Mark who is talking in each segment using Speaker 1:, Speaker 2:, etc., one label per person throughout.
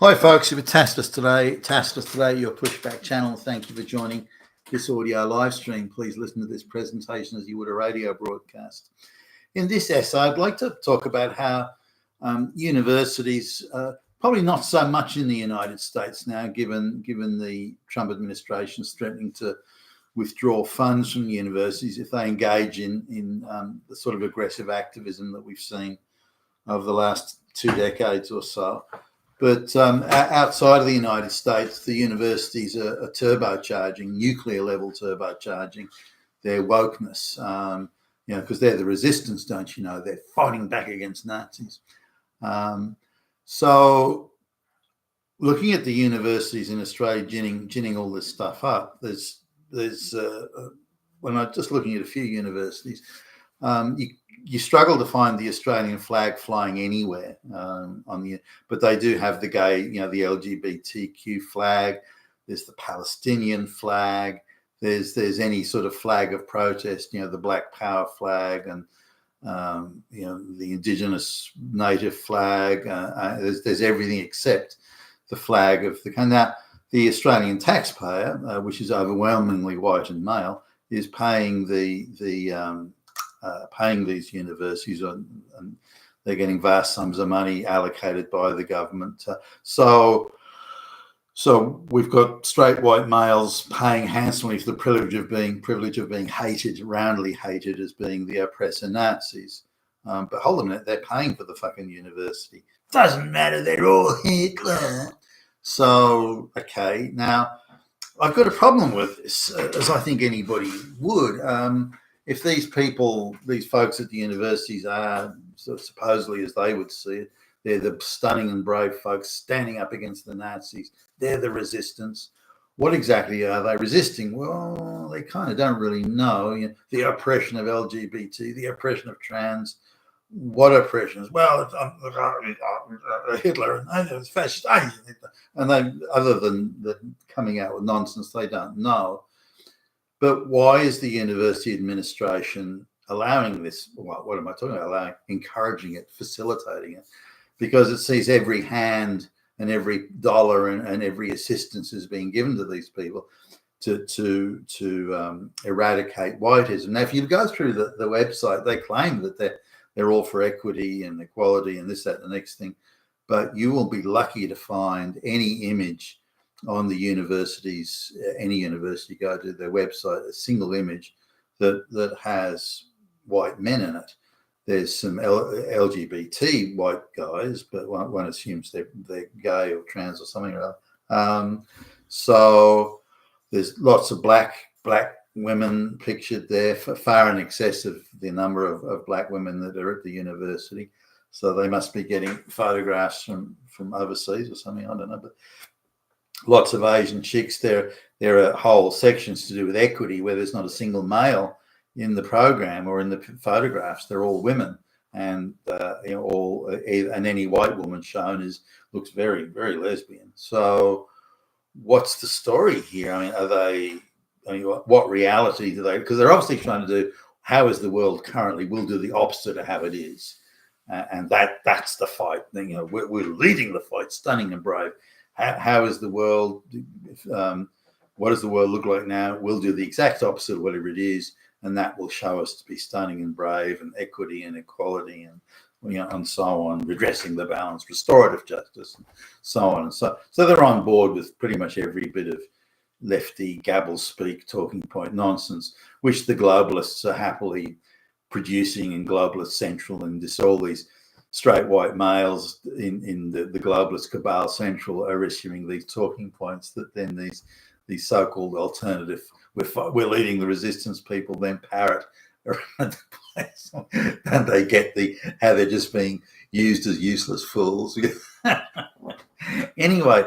Speaker 1: Hi folks, if it tasked us today, your pushback channel. Thank you for joining this audio live stream. Please listen to this presentation as you would a radio broadcast. In this essay, I'd like to talk about how universities, probably not so much in the United States now, given the Trump administration is threatening to withdraw funds from universities if they engage in the sort of aggressive activism that we've seen over the last 2 decades or so. But outside of the United States, the universities are turbocharging, nuclear level turbocharging their wokeness, because they're the resistance, don't you know? They're fighting back against Nazis. So looking at the universities in Australia ginning all this stuff up, there's when I'm just looking at a few universities, you struggle to find the Australian flag flying anywhere but they do have the gay, the LGBTQ flag. There's the Palestinian flag. There's any sort of flag of protest, the Black Power flag and the Indigenous native flag. There's everything except the flag of the country. Now, the Australian taxpayer, which is overwhelmingly white and male, is paying paying these universities, and they're getting vast sums of money allocated by the government. So we've got straight white males paying handsomely for the privilege of being hated, roundly hated as being the oppressor Nazis. But hold on a minute, they're paying for the fucking university. Doesn't matter, they're all Hitler. So, okay, now I've got a problem with this, as I think anybody would. If these folks at the universities are supposedly, as they would see it, they're the stunning and brave folks standing up against the Nazis. They're the resistance. What exactly are they resisting? Well, they kind of don't really know. The oppression of LGBT, the oppression of trans. What oppressions? Well, Hitler and fascist, and they, other than coming out with nonsense they don't know. But why is the university administration allowing this? What am I talking about? Encouraging it, facilitating it, because it sees every hand and every dollar and every assistance is being given to these people to eradicate whiteism. Now, if you go through the website, they claim that they're all for equity and equality and this, that, and the next thing, but you will be lucky to find any image on the universities, any university, go to their website, a single image that has white men in it. There's some LGBT white guys, but one assumes they're gay or trans or something or other. So there's lots of black women pictured there, far in excess of the number of black women that are at the university. So they must be getting photographs from overseas or something, I don't know. But lots of Asian chicks. There are whole sections to do with equity where there's not a single male in the program or in the photographs. They're all women, and and any white woman shown looks very, very lesbian. So what's the story here? What reality do they? Because they're obviously trying to do. How is the world currently? We'll do the opposite of how it is, and that's the fight. We're leading the fight, stunning and brave. How is the world? What does the world look like now? We'll do the exact opposite of whatever it is, and that will show us to be stunning and brave and equity and equality and so on, redressing the balance, restorative justice, and so on and so. So they're on board with pretty much every bit of lefty gabble speak, talking point nonsense, which the globalists are happily producing in Globalist Central, and all these straight white males in the globalist cabal central are issuing these talking points that then these so-called alternative, we're leading the resistance people then parrot around the place, and they get how they're just being used as useless fools. Anyway,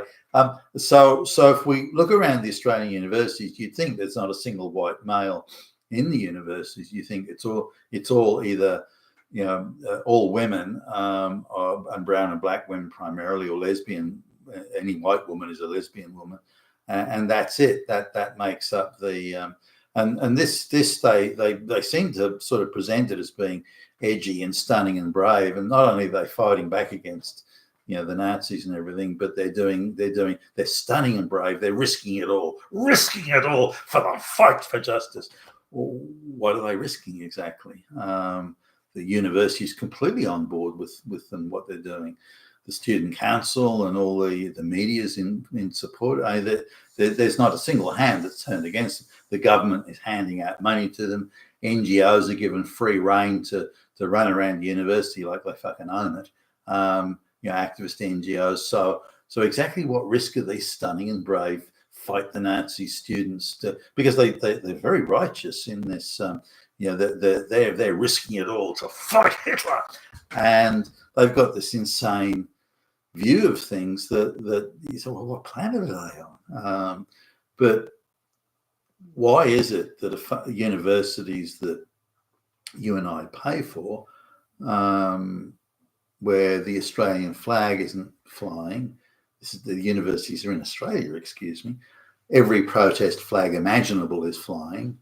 Speaker 1: so if we look around the Australian universities, you'd think there's not a single white male in the universities. You think it's all either all women, and brown and black women primarily, or lesbian. Any white woman is a lesbian woman, and that's it. That makes up the and this they seem to sort of present it as being edgy and stunning and brave, and not only are they fighting back against the Nazis and everything, but they're stunning and brave. They're risking it all for the fight for justice. Well, what are they risking exactly? The university is completely on board with them, what they're doing. The student council and all the media's in support. There's not a single hand that's turned against them. The government is handing out money to them. NGOs are given free rein to run around the university like they fucking own it. Activist NGOs. So exactly what risk are these stunning and brave fight the Nazi students because they're very righteous in this. They're risking it all to fight Hitler, and they've got this insane view of things that you say, well, what planet are they on? But why is it that universities that you and I pay for, where the Australian flag isn't flying, the universities are in Australia, excuse me, every protest flag imaginable is flying,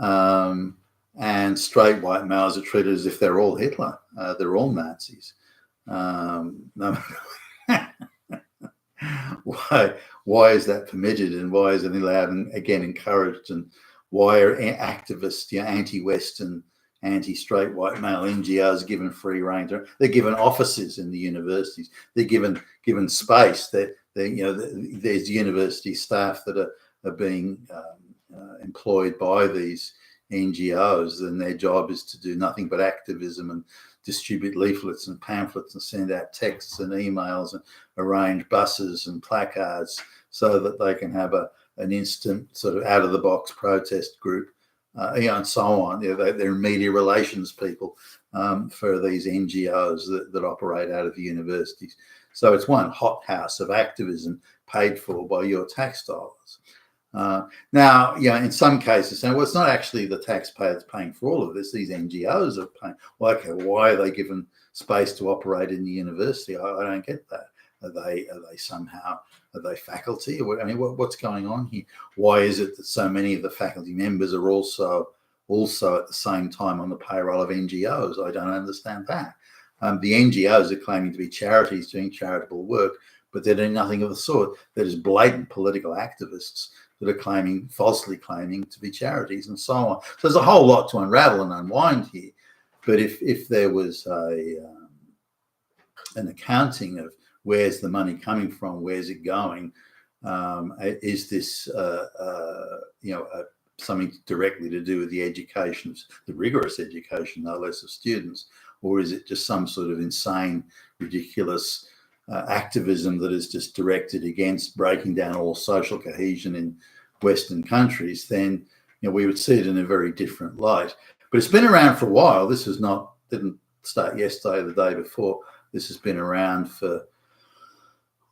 Speaker 1: and straight white males are treated as if they're all Hitler, they're all Nazis. No. Why is that permitted, and why is it allowed and again encouraged, and why are activists, anti-Western, anti-straight white male NGOs given free rein? They're given offices in the universities. They're given space. There's university staff that are being employed by these NGOs, and their job is to do nothing but activism and distribute leaflets and pamphlets and send out texts and emails and arrange buses and placards so that they can have an instant sort of out-of-the-box protest group, and so on. They're media relations people for these NGOs that operate out of the universities. So it's one hothouse of activism paid for by your tax dollars. Now, in some cases, well, it's not actually the taxpayers paying for all of this. These NGOs are paying. Well, okay, why are they given space to operate in the university? I don't get that. Are they faculty? What's going on here? Why is it that so many of the faculty members are also at the same time on the payroll of NGOs? I don't understand that. The NGOs are claiming to be charities doing charitable work, but they're doing nothing of the sort. They're just blatant political activists that are falsely claiming to be charities and so on. So there's a whole lot to unravel and unwind here. But if there was an accounting of where's the money coming from, where's it going, is this something directly to do with the education, the rigorous education, no less, of students, or is it just some sort of insane, ridiculous activism that is just directed against breaking down all social cohesion in Western countries? Then we would see it in a very different light. But it's been around for a while. This didn't start yesterday or the day before. This has been around for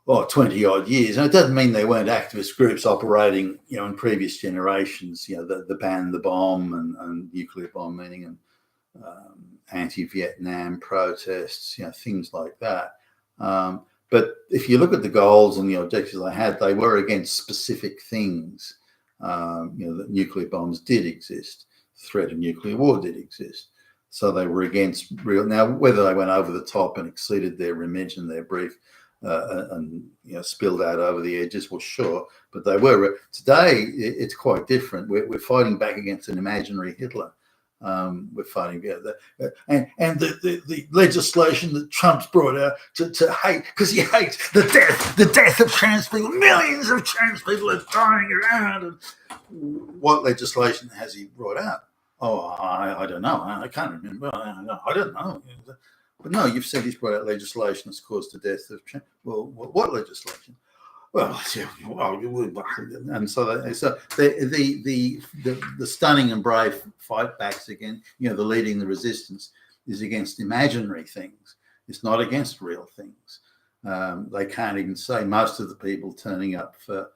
Speaker 1: 20 odd years. And it doesn't mean there weren't activist groups operating, in previous generations, the ban the bomb and nuclear bomb meaning, and anti-Vietnam protests, things like that. But if you look at the goals and the objectives they had, they were against specific things. That nuclear bombs did exist, the threat of nuclear war did exist. So they were against real. Now, whether they went over the top and exceeded their remit and their brief and spilled out over the edges, well, sure. But they were. Today, it's quite different. We're fighting back against an imaginary Hitler. We're fighting and the legislation that Trump's brought out to hate, because he hates the death of trans people. Millions of trans people are dying around. And what legislation has he brought out? Oh, I don't know. I can't remember. I don't know. But no, you've said he's brought out legislation that's caused the death of trans. Well, what legislation? Well, and so the stunning and brave fight backs again. The leading the resistance is against imaginary things. It's not against real things. They can't even say. Most of the people turning up for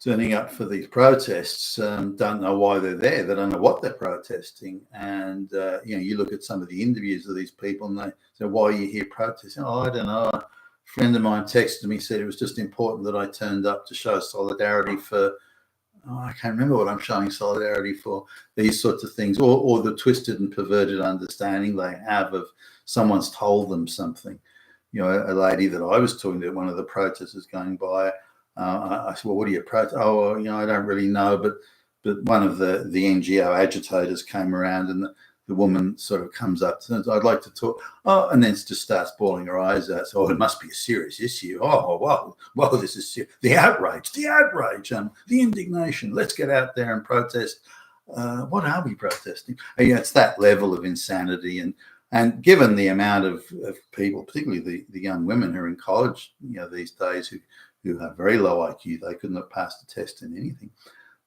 Speaker 1: these protests don't know why they're there. They don't know what they're protesting. And you look at some of the interviews of these people, and they say, "Why are you here protesting?" Oh, I don't know. A friend of mine texted me, said it was just important that I turned up to show solidarity for, I can't remember what I'm showing solidarity for, these sorts of things, or the twisted and perverted understanding they have of someone's told them something. a lady that I was talking to, one of the protesters going by, I said, well, what do you protest? Oh, well, I don't really know, but one of the NGO agitators came around, and the woman sort of comes up and says, I'd like to talk. Oh, and then just starts bawling her eyes out. So, it must be a serious issue. Oh, well, this is serious. The outrage, the indignation. Let's get out there and protest. What are we protesting? It's that level of insanity. And given the amount of people, particularly the young women who are in college, these days who have very low IQ, they couldn't have passed a test in anything.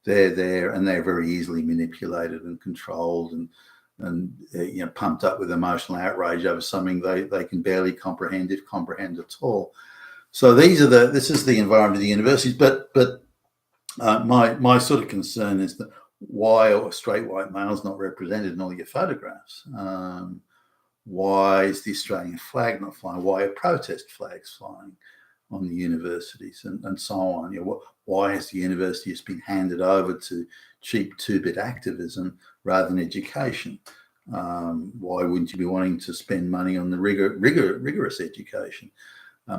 Speaker 1: They're there, and they're very easily manipulated and controlled and pumped up with emotional outrage over something they can barely comprehend, if comprehend at all. So this is the environment of the universities. But my sort of concern is that why are straight white males not represented in all your photographs? Why is the Australian flag not flying? Why are protest flags flying on the universities and so on? Why has the university just been handed over to cheap two-bit activism rather than education? Why wouldn't you be wanting to spend money on the rigorous education?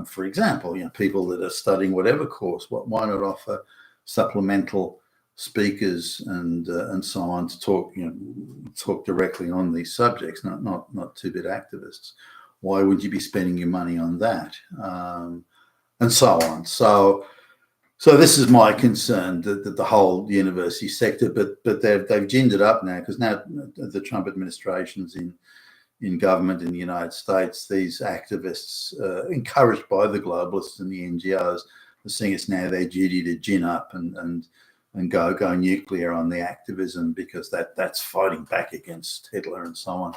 Speaker 1: For example, people that are studying whatever course, why not offer supplemental speakers and so on to talk directly on these subjects, not two-bit activists? Why would you be spending your money on that? And so on. So this is my concern, that the whole university sector, but they've ginned it up now, because now the Trump administration's in government in the United States. These activists, encouraged by the globalists and the NGOs, are seeing it's now their duty to gin up and go nuclear on the activism, because that's fighting back against Hitler and so on.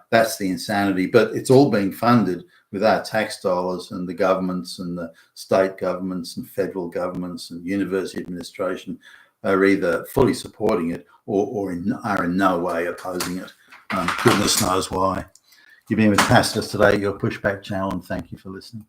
Speaker 1: That's the insanity. But it's all being funded with our tax dollars, and the governments and the state governments and federal governments and university administration are either fully supporting it or are in no way opposing it. Goodness knows why. You've been with Tacitus today, your Pushback channel, and thank you for listening.